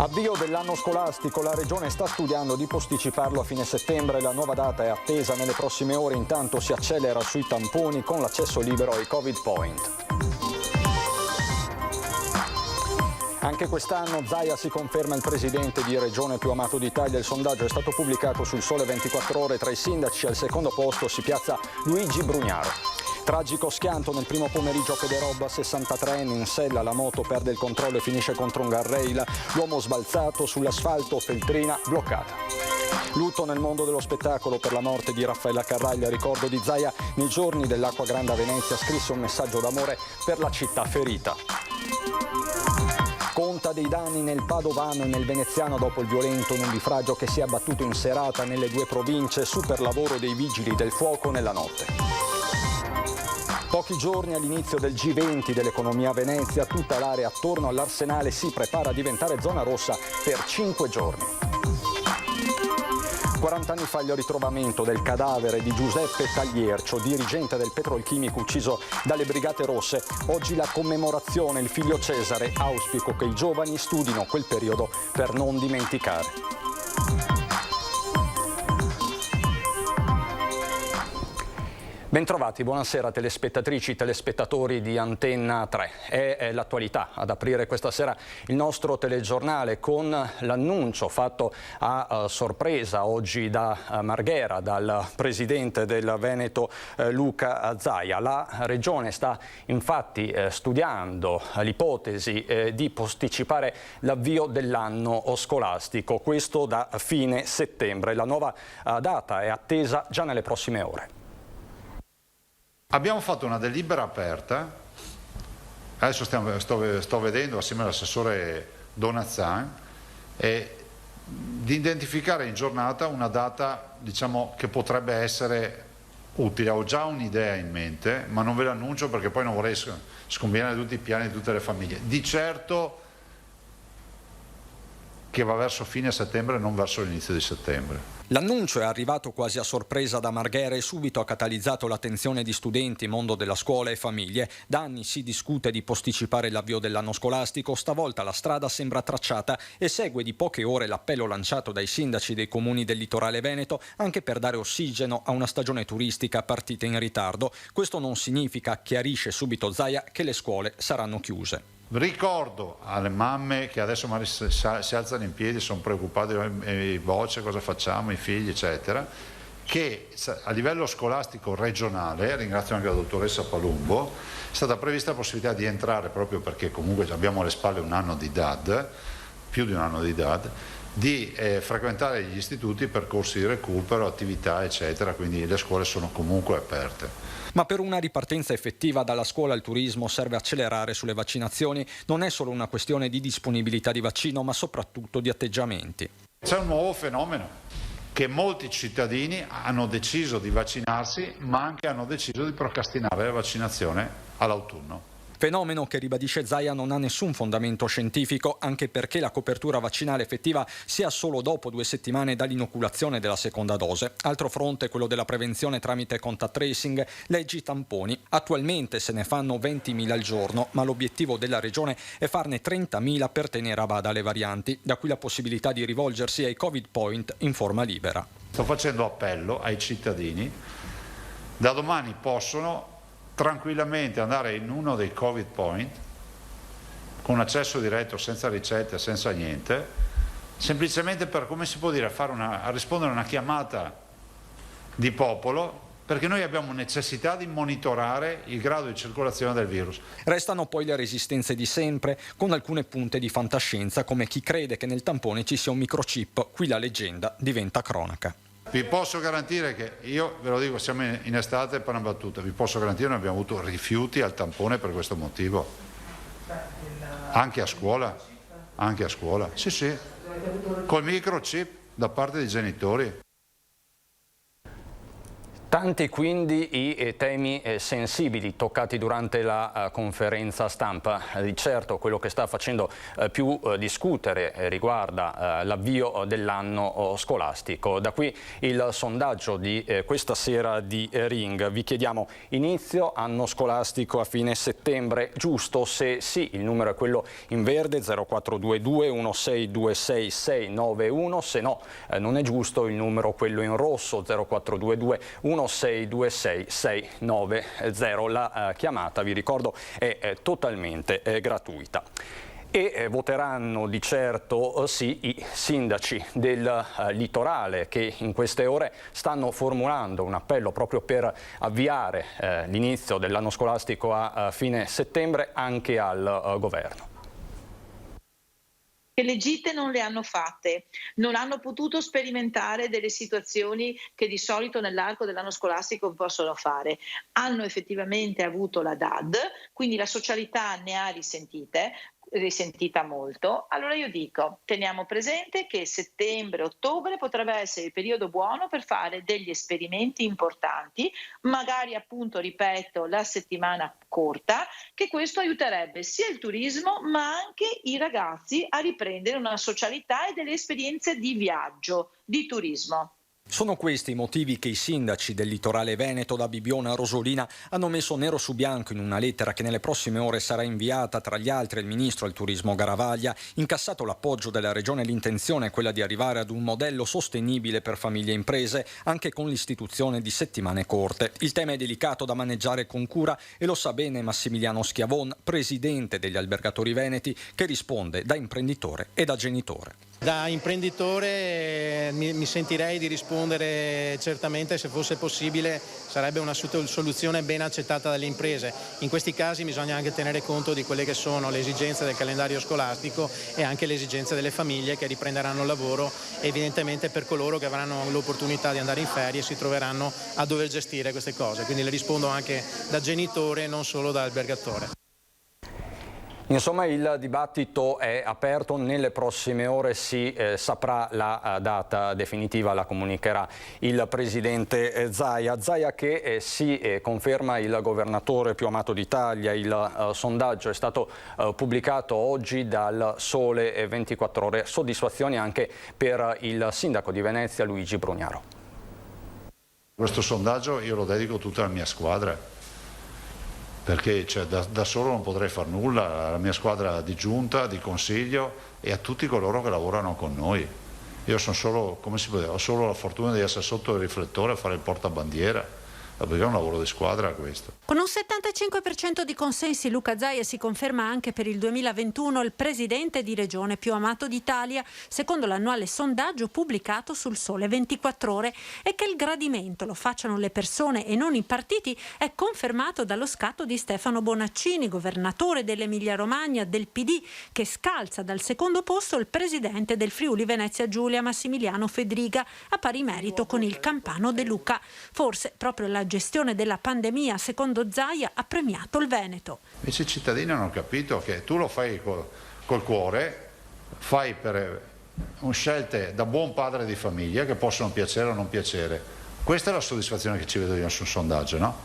Avvio dell'anno scolastico, la Regione sta studiando di posticiparlo a fine settembre, la nuova data è attesa nelle prossime ore, intanto si accelera sui tamponi con l'accesso libero ai Covid Point. Anche quest'anno Zaia si conferma il presidente di Regione più amato d'Italia. Il sondaggio è stato pubblicato sul Sole 24 Ore. Tra i sindaci al secondo posto si piazza Luigi Brugnaro. Tragico schianto nel primo pomeriggio a Pederobba, 63enne in sella, la moto perde il controllo e finisce contro un guardrail, l'uomo sbalzato sull'asfalto, Feltrina bloccata. Lutto nel mondo dello spettacolo per la morte di Raffaella Carraglia, ricordo di Zaia nei giorni dell'Acqua Grande a Venezia, scrisse un messaggio d'amore per la città ferita. Conta dei danni nel padovano e nel veneziano dopo il violento nubifragio che si è abbattuto in serata nelle due province, super lavoro dei vigili del fuoco nella notte. Pochi giorni all'inizio del G20 dell'economia a Venezia, tutta l'area attorno all'Arsenale si prepara a diventare zona rossa per 5 giorni. 40 anni fa il ritrovamento del cadavere di Giuseppe Tagliercio, dirigente del petrolchimico ucciso dalle Brigate Rosse. Oggi la commemorazione, il figlio Cesare, auspico che i giovani studino quel periodo per non dimenticare. Bentrovati, buonasera telespettatrici, telespettatori di Antenna 3. È l'attualità ad aprire questa sera il nostro telegiornale con l'annuncio fatto a sorpresa oggi da Marghera, dal presidente del Veneto Luca Zaia. La Regione sta infatti studiando l'ipotesi di posticipare l'avvio dell'anno scolastico, questo da fine settembre. La nuova data è attesa già nelle prossime ore. Abbiamo fatto una delibera aperta, adesso sto vedendo assieme all'assessore Donazzan, di identificare in giornata una data, diciamo, che potrebbe essere utile. Ho già un'idea in mente, ma non ve l'annuncio perché poi non vorrei scombinare tutti i piani di tutte le famiglie. Di certo che va verso fine settembre e non verso l'inizio di settembre. L'annuncio è arrivato quasi a sorpresa da Marghera e subito ha catalizzato l'attenzione di studenti, mondo della scuola e famiglie. Da anni si discute di posticipare l'avvio dell'anno scolastico, stavolta la strada sembra tracciata e segue di poche ore l'appello lanciato dai sindaci dei comuni del litorale veneto anche per dare ossigeno a una stagione turistica partita in ritardo. Questo non significa, chiarisce subito Zaia, che le scuole saranno chiuse. Ricordo alle mamme che adesso si alzano in piedi, sono preoccupate, voce, cosa facciamo, i figli eccetera, che a livello scolastico regionale, ringrazio anche la dottoressa Palumbo, è stata prevista la possibilità di entrare, proprio perché comunque abbiamo alle spalle un anno di DAD, più di un anno di DAD, di frequentare gli istituti, percorsi di recupero, attività eccetera, quindi le scuole sono comunque aperte. Ma per una ripartenza effettiva dalla scuola al turismo serve accelerare sulle vaccinazioni. Non è solo una questione di disponibilità di vaccino, ma soprattutto di atteggiamenti. C'è un nuovo fenomeno, che molti cittadini hanno deciso di vaccinarsi, ma anche hanno deciso di procrastinare la vaccinazione all'autunno. Fenomeno che, ribadisce Zaia, non ha nessun fondamento scientifico, anche perché la copertura vaccinale effettiva si ha solo dopo 2 settimane dall'inoculazione della seconda dose. Altro fronte è quello della prevenzione tramite contact tracing, leggi tamponi. Attualmente se ne fanno 20.000 al giorno, ma l'obiettivo della Regione è farne 30.000 per tenere a bada le varianti, da qui la possibilità di rivolgersi ai Covid Point in forma libera. Sto facendo appello ai cittadini, da domani possono tranquillamente andare in uno dei Covid Point con accesso diretto, senza ricette, senza niente, semplicemente per, come si può dire, a rispondere a una chiamata di popolo, perché noi abbiamo necessità di monitorare il grado di circolazione del virus. Restano poi le resistenze di sempre, con alcune punte di fantascienza, come chi crede che nel tampone ci sia un microchip. Qui la leggenda diventa cronaca. Vi posso garantire che, io ve lo dico, siamo in estate per una battuta, vi posso garantire che noi abbiamo avuto rifiuti al tampone per questo motivo. Anche a scuola, sì, col microchip da parte dei genitori. Tanti quindi i temi sensibili toccati durante la conferenza stampa. Di certo quello che sta facendo più discutere riguarda l'avvio dell'anno scolastico. Da qui il sondaggio di questa sera di Ring. Vi chiediamo: inizio anno scolastico a fine settembre, giusto? Se sì, il numero è quello in verde 0422 1626 691, se no non è giusto il numero quello in rosso 0422 1626 690. La chiamata, vi ricordo, è totalmente gratuita. E voteranno di certo sì i sindaci del litorale, che in queste ore stanno formulando un appello proprio per avviare l'inizio dell'anno scolastico a fine settembre anche al governo. Che le gite non le hanno fatte, non hanno potuto sperimentare delle situazioni che di solito nell'arco dell'anno scolastico possono fare. Hanno effettivamente avuto la DAD, quindi la socialità ne ha risentita molto. Allora io dico, teniamo presente che settembre-ottobre potrebbe essere il periodo buono per fare degli esperimenti importanti, magari appunto, ripeto, la settimana corta, che questo aiuterebbe sia il turismo ma anche i ragazzi a riprendere una socialità e delle esperienze di viaggio, di turismo. Sono questi i motivi che i sindaci del litorale veneto, da Bibbione a Rosolina, hanno messo nero su bianco in una lettera che nelle prossime ore sarà inviata tra gli altri al ministro del turismo Garavaglia. Incassato l'appoggio della regione, l'intenzione è quella di arrivare ad un modello sostenibile per famiglie e imprese, anche con l'istituzione di settimane corte. Il tema è delicato da maneggiare con cura e lo sa bene Massimiliano Schiavon, presidente degli albergatori veneti, che risponde da imprenditore e da genitore. Da imprenditore mi sentirei di rispondere certamente, se fosse possibile sarebbe una soluzione ben accettata dalle imprese. In questi casi bisogna anche tenere conto di quelle che sono le esigenze del calendario scolastico e anche le esigenze delle famiglie che riprenderanno il lavoro, e evidentemente per coloro che avranno l'opportunità di andare in ferie si troveranno a dover gestire queste cose. Quindi le rispondo anche da genitore, non solo da albergatore. Insomma, il dibattito è aperto, nelle prossime ore si saprà la data definitiva, la comunicherà il presidente Zaia. Zaia che si conferma il governatore più amato d'Italia. Il sondaggio è stato pubblicato oggi dal Sole 24 Ore. Soddisfazioni anche per il sindaco di Venezia, Luigi Brugnaro. Questo sondaggio io lo dedico tutta alla mia squadra, perché da solo non potrei far nulla, alla mia squadra di giunta, di consiglio e a tutti coloro che lavorano con noi. Io sono solo, come si può dire, ho solo la fortuna di essere sotto il riflettore a fare il portabandiera, perché è un lavoro di squadra questo. Con un 75% di consensi Luca Zaia si conferma anche per il 2021 il presidente di regione più amato d'Italia, secondo l'annuale sondaggio pubblicato sul Sole 24 Ore, e che il gradimento lo facciano le persone e non i partiti è confermato dallo scatto di Stefano Bonaccini, governatore dell'Emilia Romagna del PD, che scalza dal secondo posto il presidente del Friuli Venezia Giulia, Massimiliano Fedriga, a pari merito con il campano De Luca. Forse proprio la gestione della pandemia, secondo Zaia, ha premiato il Veneto. Invece i cittadini hanno capito che tu lo fai col cuore, fai per scelte da buon padre di famiglia che possono piacere o non piacere. Questa è la soddisfazione che ci vedo io sul sondaggio, no?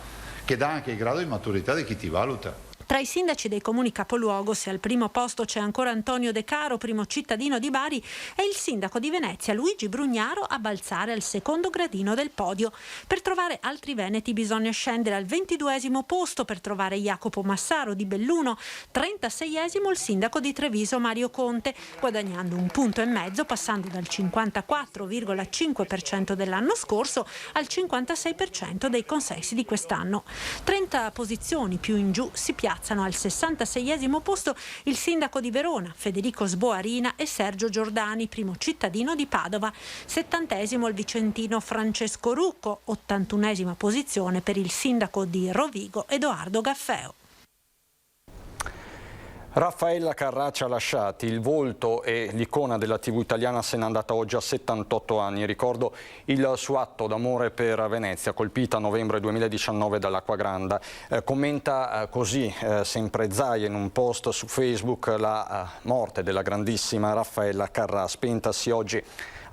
Che dà anche il grado di maturità di chi ti valuta. Tra i sindaci dei comuni capoluogo, se al primo posto c'è ancora Antonio De Caro, primo cittadino di Bari, è il sindaco di Venezia, Luigi Brugnaro, a balzare al secondo gradino del podio. Per trovare altri veneti bisogna scendere al 22esimo posto per trovare Jacopo Massaro di Belluno, 36esimo il sindaco di Treviso Mario Conte, guadagnando 1,5 punti, passando dal 54,5% dell'anno scorso al 56% dei consensi di quest'anno. 30 posizioni più in giù si piazzano al 66esimo posto il sindaco di Verona, Federico Sboarina, e Sergio Giordani, primo cittadino di Padova. 70esimo il vicentino Francesco Rucco, 81esima posizione per il sindaco di Rovigo, Edoardo Gaffeo. Raffaella Carrà ci ha lasciati, il volto e l'icona della TV italiana se n'è andata oggi a 78 anni. Ricordo il suo atto d'amore per Venezia, colpita a novembre 2019 dall'acqua granda. Commenta così sempre Zaia in un post su Facebook la morte della grandissima Raffaella Carrà, spentasi oggi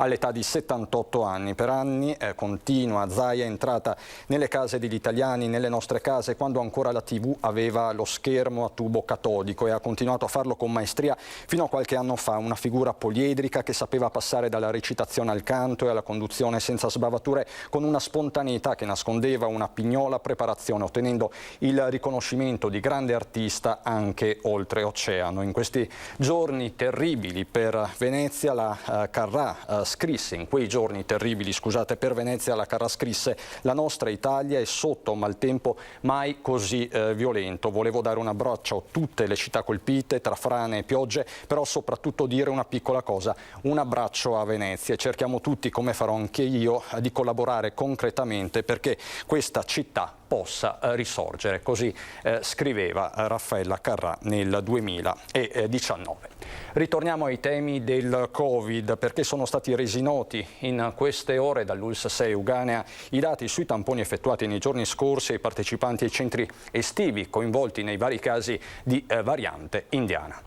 all'età di 78 anni. Per anni, continua Zaia, è entrata nelle case degli italiani, nelle nostre case, quando ancora la TV aveva lo schermo a tubo catodico, e ha continuato a farlo con maestria fino a qualche anno fa. Una figura poliedrica che sapeva passare dalla recitazione al canto e alla conduzione senza sbavature, con una spontaneità che nascondeva una pignola preparazione, ottenendo il riconoscimento di grande artista anche oltreoceano. In questi giorni terribili per Venezia, la Carrà scrisse, in quei giorni terribili, scusate, per Venezia, la Carrà scrisse: la nostra Italia è sotto un maltempo mai così violento. Volevo dare un abbraccio a tutte le città colpite tra frane e piogge, però soprattutto dire una piccola cosa: un abbraccio a Venezia, e cerchiamo tutti, come farò anche io, di collaborare concretamente perché questa città possa risorgere. Così scriveva Raffaella Carrà nel 2019. Ritorniamo ai temi del Covid, perché sono stati resi noti in queste ore dall'ULSS Euganea i dati sui tamponi effettuati nei giorni scorsi ai partecipanti ai centri estivi coinvolti nei vari casi di variante indiana.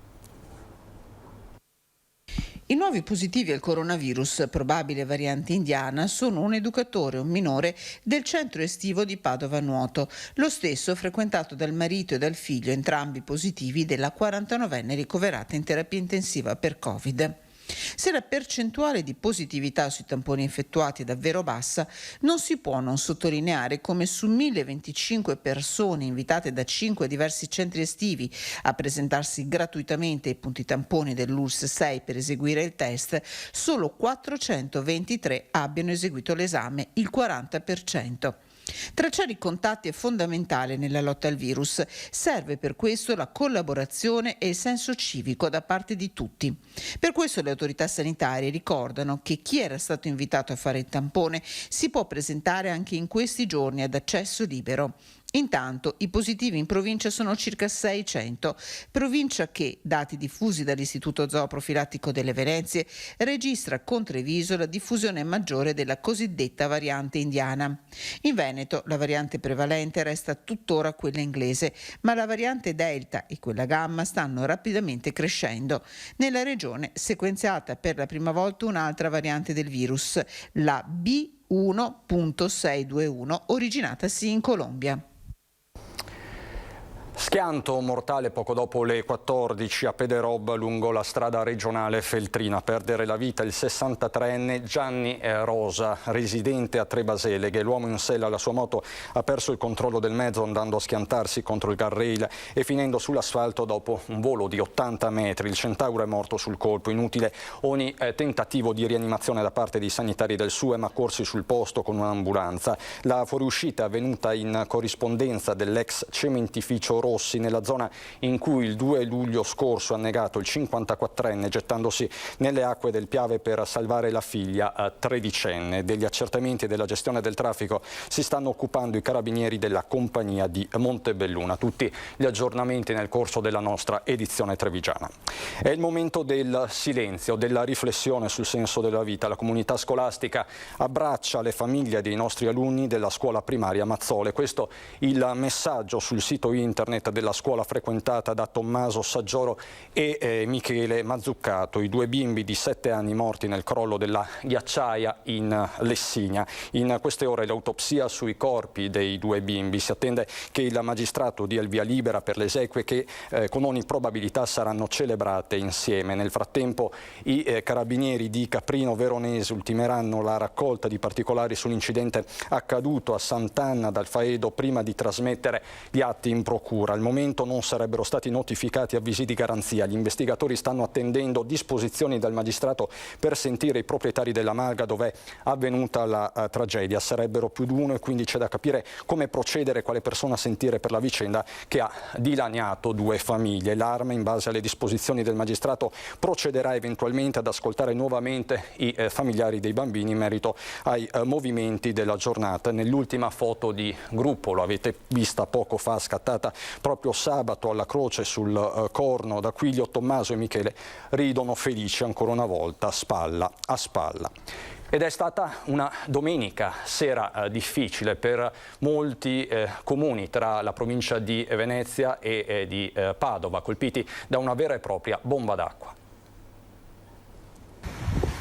I nuovi positivi al coronavirus, probabile variante indiana, sono un educatore e un minore del centro estivo di Padova Nuoto, lo stesso frequentato dal marito e dal figlio, entrambi positivi della 49enne ricoverata in terapia intensiva per Covid. Se la percentuale di positività sui tamponi effettuati è davvero bassa, non si può non sottolineare come su 1025 persone invitate da 5 diversi centri estivi a presentarsi gratuitamente ai punti tamponi dell'ULSS 6 per eseguire il test, solo 423 abbiano eseguito l'esame, il 40%. Tracciare i contatti è fondamentale nella lotta al virus. Serve per questo la collaborazione e il senso civico da parte di tutti. Per questo le autorità sanitarie ricordano che chi era stato invitato a fare il tampone si può presentare anche in questi giorni ad accesso libero. Intanto i positivi in provincia sono circa 600, provincia che, dati diffusi dall'Istituto Zooprofilattico delle Venezie, registra con Treviso la diffusione maggiore della cosiddetta variante indiana. In Veneto la variante prevalente resta tuttora quella inglese, ma la variante Delta e quella Gamma stanno rapidamente crescendo. Nella regione sequenziata per la prima volta un'altra variante del virus, la B1.621, originatasi in Colombia. Schianto mortale poco dopo le 14 a Pederob lungo la strada regionale Feltrina. A perdere la vita il 63enne Gianni Rosa, residente a Trebaseleghe. L'uomo in sella alla sua moto ha perso il controllo del mezzo andando a schiantarsi contro il guardrail e finendo sull'asfalto dopo un volo di 80 metri. Il centauro è morto sul colpo. Inutile ogni tentativo di rianimazione da parte dei sanitari del SUEM, accorsi sul posto con un'ambulanza. La fuoriuscita è avvenuta in corrispondenza dell'ex cementificio Rossi, nella zona in cui il 2 luglio scorso ha annegato il 54enne gettandosi nelle acque del Piave per salvare la figlia 13enne. Degli accertamenti e della gestione del traffico si stanno occupando i carabinieri della compagnia di Montebelluna. Tutti gli aggiornamenti nel corso della nostra edizione trevigiana. È il momento del silenzio, della riflessione sul senso della vita. La comunità scolastica abbraccia le famiglie dei nostri alunni della scuola primaria Mazzole. Questo il messaggio sul sito internet della scuola frequentata da Tommaso Saggioro e Michele Mazzuccato, i due bimbi di 7 anni morti nel crollo della ghiacciaia in Lessinia. In queste ore l'autopsia sui corpi dei due bimbi. Si attende che il magistrato dia il via libera per le esequie che con ogni probabilità saranno celebrate insieme. Nel frattempo i carabinieri di Caprino Veronese ultimeranno la raccolta di particolari sull'incidente accaduto a Sant'Anna dal Faedo prima di trasmettere gli atti in procura. Al momento non sarebbero stati notificati avvisi di garanzia. Gli investigatori stanno attendendo disposizioni dal magistrato per sentire i proprietari della malga dove è avvenuta la tragedia. Sarebbero più di uno e quindi c'è da capire come procedere, quale persona sentire per la vicenda che ha dilaniato due famiglie. L'Arma, in base alle disposizioni del magistrato, procederà eventualmente ad ascoltare nuovamente i familiari dei bambini in merito ai movimenti della giornata. Nell'ultima foto di gruppo, lo avete vista poco fa, scattata proprio sabato alla Croce sul Corno, D'Aquilio, Tommaso e Michele ridono felici ancora una volta spalla a spalla. Ed è stata una domenica sera difficile per molti comuni tra la provincia di Venezia e di Padova, colpiti da una vera e propria bomba d'acqua.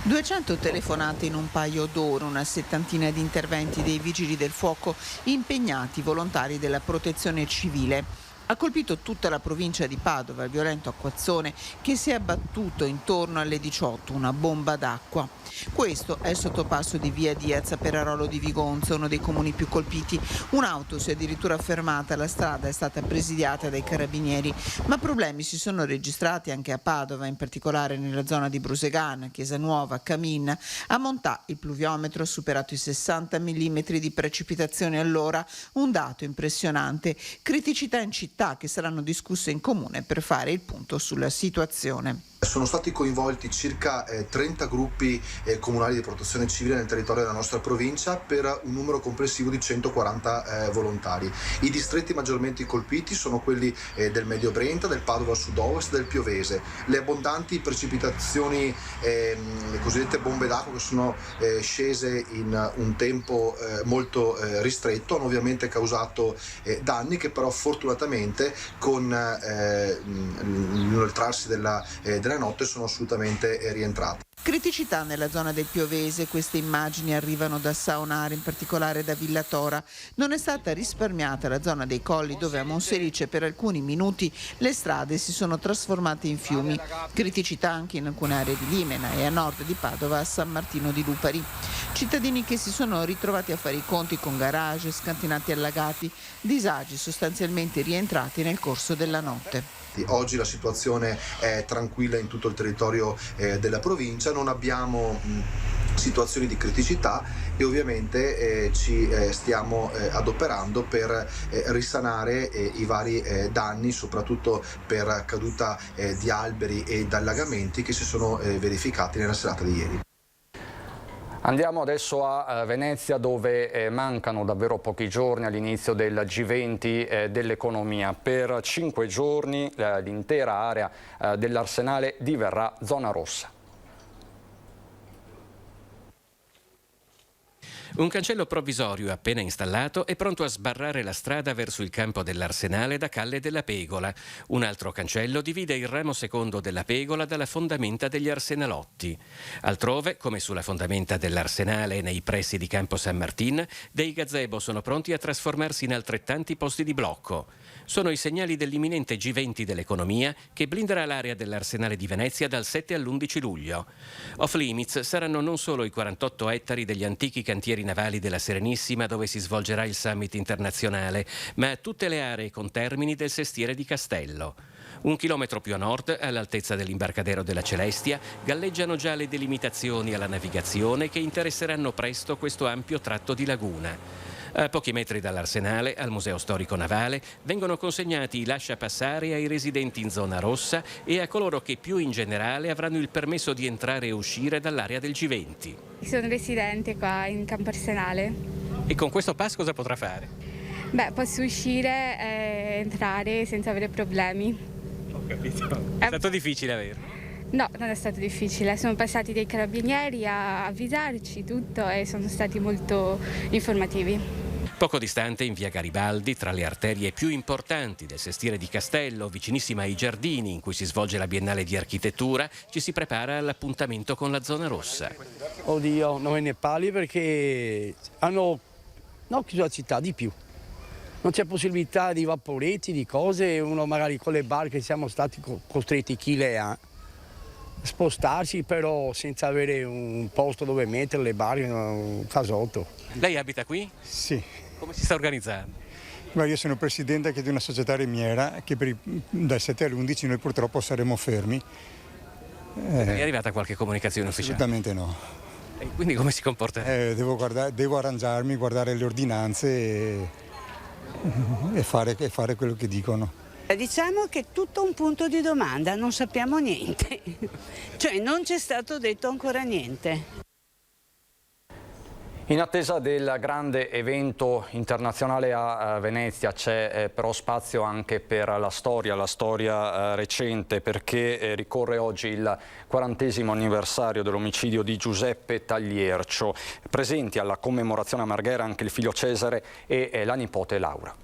200 telefonate in un paio d'ore, una settantina di interventi dei vigili del fuoco impegnati, volontari della protezione civile. Ha colpito tutta la provincia di Padova il violento acquazzone che si è abbattuto intorno alle 18, una bomba d'acqua. Questo è il sottopasso di via Diaz a Perarolo di Vigonza, uno dei comuni più colpiti. Un'auto si è addirittura fermata, la strada è stata presidiata dai carabinieri, ma problemi si sono registrati anche a Padova, in particolare nella zona di Brusegana, Chiesa Nuova, Camin. A Montà il pluviometro ha superato i 60 mm di precipitazioni all'ora, un dato impressionante. Criticità in città che saranno discusse in comune per fare il punto sulla situazione. Sono stati coinvolti circa 30 gruppi comunali di protezione civile nel territorio della nostra provincia per un numero complessivo di 140 volontari. I distretti maggiormente colpiti sono quelli del Medio Brenta, del Padova Sud-Ovest e del Piovese. Le abbondanti precipitazioni, le cosiddette bombe d'acqua che sono scese in un tempo molto ristretto, hanno ovviamente causato danni che però fortunatamente con l'inoltrarsi della notte sono assolutamente rientrati. Criticità nella zona del Piovese, queste immagini arrivano da Saonara, in particolare da Villatora. Non è stata risparmiata la zona dei colli dove a Monselice per alcuni minuti le strade si sono trasformate in fiumi. Criticità anche in alcune aree di Limena e a nord di Padova a San Martino di Lupari. Cittadini che si sono ritrovati a fare i conti con garage, scantinati allagati, disagi sostanzialmente rientrati nel corso della notte. Oggi la situazione è tranquilla in tutto il territorio della provincia, non abbiamo situazioni di criticità e ovviamente ci stiamo adoperando per risanare i vari danni, soprattutto per caduta di alberi ed allagamenti che si sono verificati nella serata di ieri. Andiamo adesso a Venezia, dove mancano davvero pochi giorni all'inizio del G20 dell'economia. Per 5 giorni l'intera area dell'Arsenale diverrà zona rossa. Un cancello provvisorio appena installato è pronto a sbarrare la strada verso il campo dell'Arsenale da Calle della Pegola. Un altro cancello divide il ramo secondo della Pegola dalla fondamenta degli Arsenalotti. Altrove, come sulla fondamenta dell'Arsenale e nei pressi di Campo San Martin, dei gazebo sono pronti a trasformarsi in altrettanti posti di blocco. Sono i segnali dell'imminente G20 dell'economia che blinderà l'area dell'Arsenale di Venezia dal 7 all'11 luglio. Off limits saranno non solo i 48 ettari degli antichi cantieri navali della Serenissima dove si svolgerà il summit internazionale, ma tutte le aree contermini del sestiere di Castello. 1 chilometro più a nord, all'altezza dell'imbarcadero della Celestia, galleggiano già le delimitazioni alla navigazione che interesseranno presto questo ampio tratto di laguna. A pochi metri dall'Arsenale, al Museo Storico Navale, vengono consegnati i lasciapassare ai residenti in zona rossa e a coloro che più in generale avranno il permesso di entrare e uscire dall'area del G20. Sono residente qua in Campo Arsenale. E con questo pass cosa potrà fare? Beh, posso uscire e entrare senza avere problemi. Ho capito. È stato difficile averlo? No, non è stato difficile. Sono passati dei carabinieri a avvisarci tutto e sono stati molto informativi. Poco distante, in via Garibaldi, tra le arterie più importanti del sestiere di Castello, vicinissima ai giardini in cui si svolge la Biennale di Architettura, ci si prepara all'appuntamento con la zona rossa. Oddio, non me ne parli perché hanno chiuso la città di più. Non c'è possibilità di vaporetti, di cose, uno magari con le barche siamo stati costretti chile a spostarci, però senza avere un posto dove mettere le barche, un casotto. Lei abita qui? Sì. Come si sta organizzando? Ma io sono presidente anche di una società remiera che dal 7 all'11 noi purtroppo saremo fermi. È arrivata qualche comunicazione ufficiale? Assolutamente no. E quindi come si comporta? Devo arrangiarmi, guardare le ordinanze e fare quello che dicono. Diciamo che è tutto un punto di domanda, non sappiamo niente, cioè non ci è stato detto ancora niente. In attesa del grande evento internazionale a Venezia c'è però spazio anche per la storia recente, perché ricorre oggi il 40° anniversario dell'omicidio di Giuseppe Tagliercio. Presenti alla commemorazione a Marghera anche il figlio Cesare e la nipote Laura.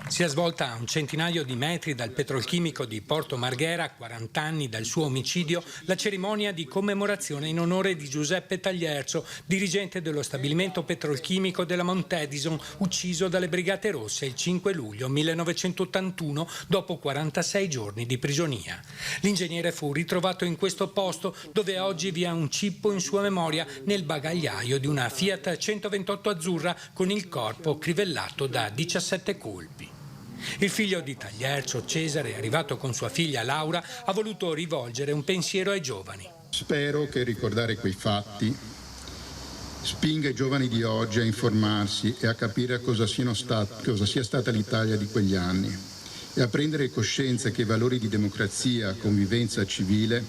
Si è svolta a un centinaio di metri dal petrolchimico di Porto Marghera, a 40 anni dal suo omicidio, la cerimonia di commemorazione in onore di Giuseppe Tagliercio, dirigente dello stabilimento petrolchimico della Mount Edison, ucciso dalle Brigate Rosse il 5 luglio 1981 dopo 46 giorni di prigionia. L'ingegnere fu ritrovato in questo posto, dove oggi vi è un cippo in sua memoria, nel bagagliaio di una Fiat 128 azzurra con il corpo crivellato da 17 colpi. Il figlio di Tagliercio, Cesare, arrivato con sua figlia Laura, ha voluto rivolgere un pensiero ai giovani. Spero che ricordare quei fatti spinga i giovani di oggi a informarsi e a capire cosa sia stata l'Italia di quegli anni e a prendere coscienza che i valori di democrazia, convivenza civile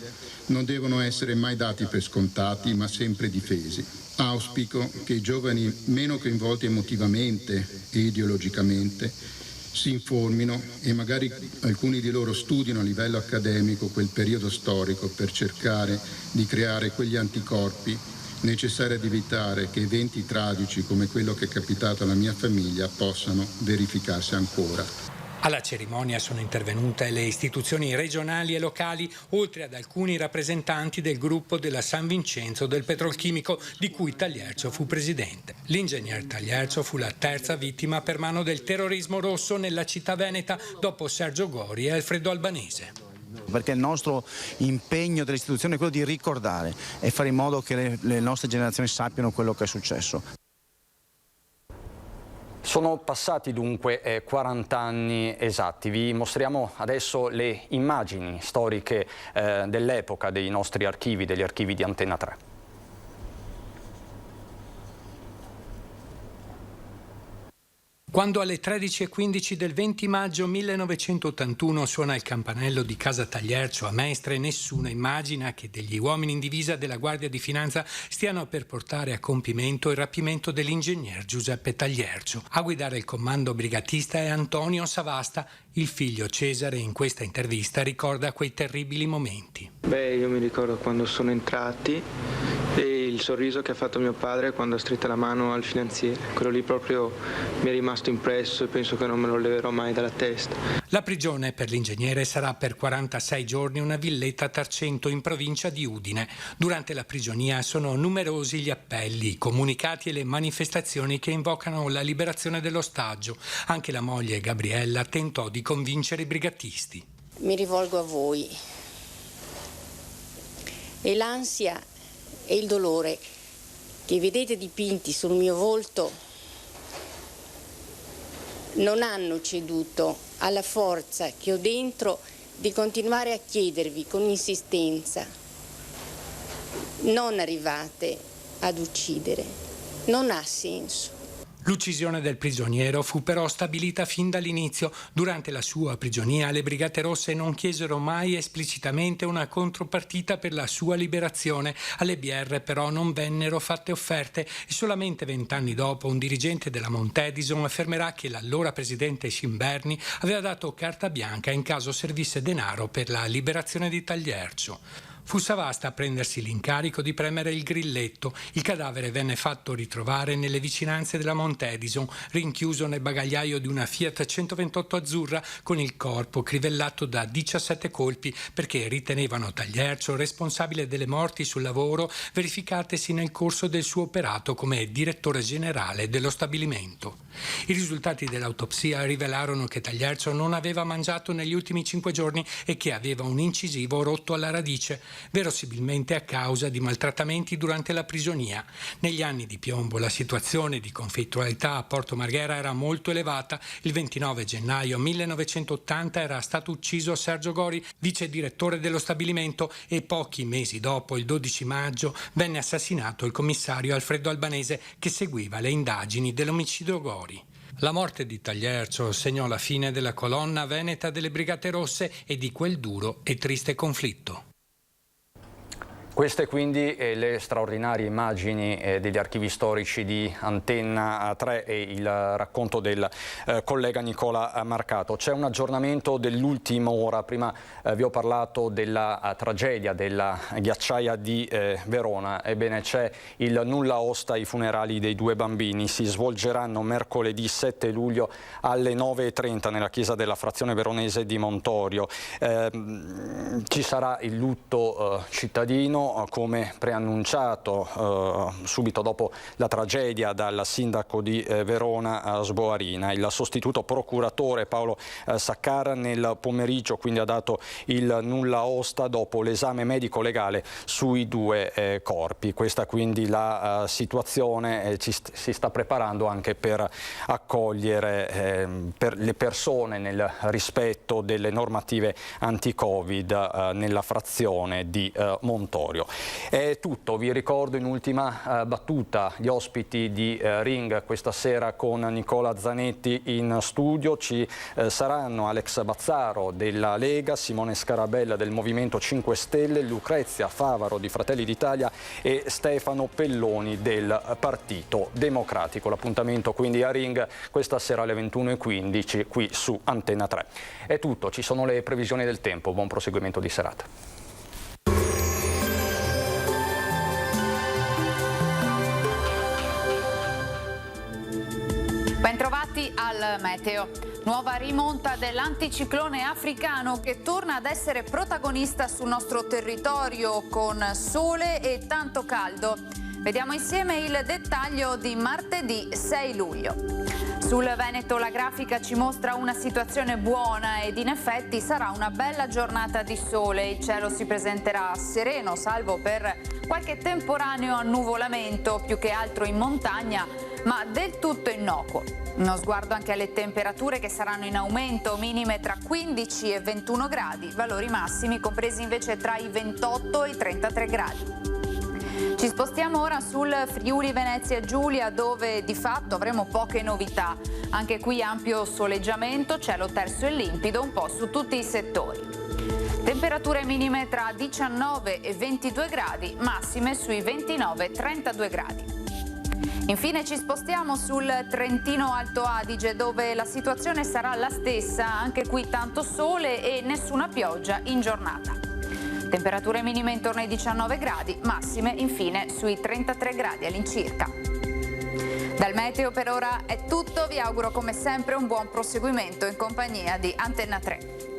non devono essere mai dati per scontati, ma sempre difesi. Auspico che i giovani meno coinvolti emotivamente e ideologicamente si informino e magari alcuni di loro studino a livello accademico quel periodo storico per cercare di creare quegli anticorpi necessari ad evitare che eventi tragici come quello che è capitato alla mia famiglia possano verificarsi ancora. Alla cerimonia sono intervenute le istituzioni regionali e locali, oltre ad alcuni rappresentanti del gruppo della San Vincenzo del petrolchimico, di cui Tagliercio fu presidente. L'ingegner Tagliercio fu la terza vittima per mano del terrorismo rosso nella città veneta, dopo Sergio Gori e Alfredo Albanese. Perché il nostro impegno delle istituzioni è quello di ricordare e fare in modo che le nostre generazioni sappiano quello che è successo. Sono passati dunque 40 anni esatti. Vi mostriamo adesso le immagini storiche dell'epoca dei nostri archivi, degli archivi di Antenna 3. Quando alle 13:15 del 20 maggio 1981 suona il campanello di casa Tagliercio a Mestre, nessuno immagina che degli uomini in divisa della Guardia di Finanza stiano per portare a compimento il rapimento dell'ingegner Giuseppe Tagliercio. A guidare il comando brigatista è Antonio Savasta. Il figlio Cesare in questa intervista ricorda quei terribili momenti. Io mi ricordo quando sono entrati e il sorriso che ha fatto mio padre quando ha stretto la mano al finanziere. Quello lì proprio mi è rimasto impresso e penso che non me lo leverò mai dalla testa. La prigione per l'ingegnere sarà per 46 giorni una villetta a Tarcento, in provincia di Udine. Durante la prigionia sono numerosi gli appelli, i comunicati e le manifestazioni che invocano la liberazione dell'ostaggio. Anche la moglie Gabriella tentò di convincere i brigatisti. Mi rivolgo a voi. E l'ansia e il dolore che vedete dipinti sul mio volto non hanno ceduto alla forza che ho dentro di continuare a chiedervi con insistenza: non arrivate ad uccidere, non ha senso. L'uccisione del prigioniero fu però stabilita fin dall'inizio. Durante la sua prigionia le Brigate Rosse non chiesero mai esplicitamente una contropartita per la sua liberazione. Alle BR però non vennero fatte offerte e solamente 20 anni dopo un dirigente della Mount Edison affermerà che l'allora presidente Cimberni aveva dato carta bianca in caso servisse denaro per la liberazione di Tagliercio. Fu Savasta a prendersi l'incarico di premere il grilletto. Il cadavere venne fatto ritrovare nelle vicinanze della Mount Edison, rinchiuso nel bagagliaio di una Fiat 128 azzurra con il corpo crivellato da 17 colpi, perché ritenevano Tagliercio responsabile delle morti sul lavoro verificatesi nel corso del suo operato come direttore generale dello stabilimento. I risultati dell'autopsia rivelarono che Tagliercio non aveva mangiato negli ultimi 5 giorni e che aveva un incisivo rotto alla radice, verosimilmente a causa di maltrattamenti durante la prigionia. Negli anni di piombo la situazione di conflittualità a Porto Marghera era molto elevata. Il 29 gennaio 1980 era stato ucciso Sergio Gori, vice direttore dello stabilimento, e pochi mesi dopo, il 12 maggio, venne assassinato il commissario Alfredo Albanese, che seguiva le indagini dell'omicidio Gori. La morte di Tagliercio segnò la fine della colonna veneta delle Brigate Rosse e di quel duro e triste conflitto. Queste quindi le straordinarie immagini degli archivi storici di Antenna 3 e il racconto del collega Nicola Marcato. C'è un aggiornamento dell'ultima ora. Prima vi ho parlato della tragedia della ghiacciaia di Verona. Ebbene, c'è il nulla osta ai funerali dei 2 bambini. Si svolgeranno mercoledì 7 luglio alle 9:30 nella chiesa della frazione veronese di Montorio. Ci sarà il lutto cittadino, come preannunciato subito dopo la tragedia dal sindaco di Verona Sboarina. Il sostituto procuratore Paolo Saccar nel pomeriggio quindi ha dato il nulla osta dopo l'esame medico-legale sui 2 corpi. Questa quindi la situazione, si sta preparando anche per accogliere per le persone nel rispetto delle normative anti-Covid nella frazione di Montorio. È tutto, vi ricordo in ultima battuta gli ospiti di Ring questa sera con Nicola Zanetti in studio. Ci saranno Alex Bazzaro della Lega, Simone Scarabella del Movimento 5 Stelle, Lucrezia Favaro di Fratelli d'Italia e Stefano Pelloni del Partito Democratico. L'appuntamento quindi a Ring questa sera alle 21:15 qui su Antenna 3. È tutto, ci sono le previsioni del tempo, buon proseguimento di serata. Bentrovati al meteo. Nuova rimonta dell'anticiclone africano che torna ad essere protagonista sul nostro territorio con sole e tanto caldo. Vediamo insieme il dettaglio di martedì 6 luglio. Sul Veneto la grafica ci mostra una situazione buona ed in effetti sarà una bella giornata di sole. Il cielo si presenterà sereno, salvo per qualche temporaneo annuvolamento, più che altro in montagna, ma del tutto innocuo. Uno sguardo anche alle temperature che saranno in aumento, minime tra 15 e 21 gradi, valori massimi compresi invece tra i 28 e i 33 gradi. Ci spostiamo ora sul Friuli Venezia Giulia, dove di fatto avremo poche novità. Anche qui ampio soleggiamento, cielo terso e limpido un po' su tutti i settori. Temperature minime tra 19 e 22 gradi, massime sui 29-32 gradi. Infine ci spostiamo sul Trentino Alto Adige, dove la situazione sarà la stessa, anche qui tanto sole e nessuna pioggia in giornata. Temperature minime intorno ai 19 gradi, massime infine sui 33 gradi all'incirca. Dal meteo per ora è tutto, vi auguro come sempre un buon proseguimento in compagnia di Antenna 3.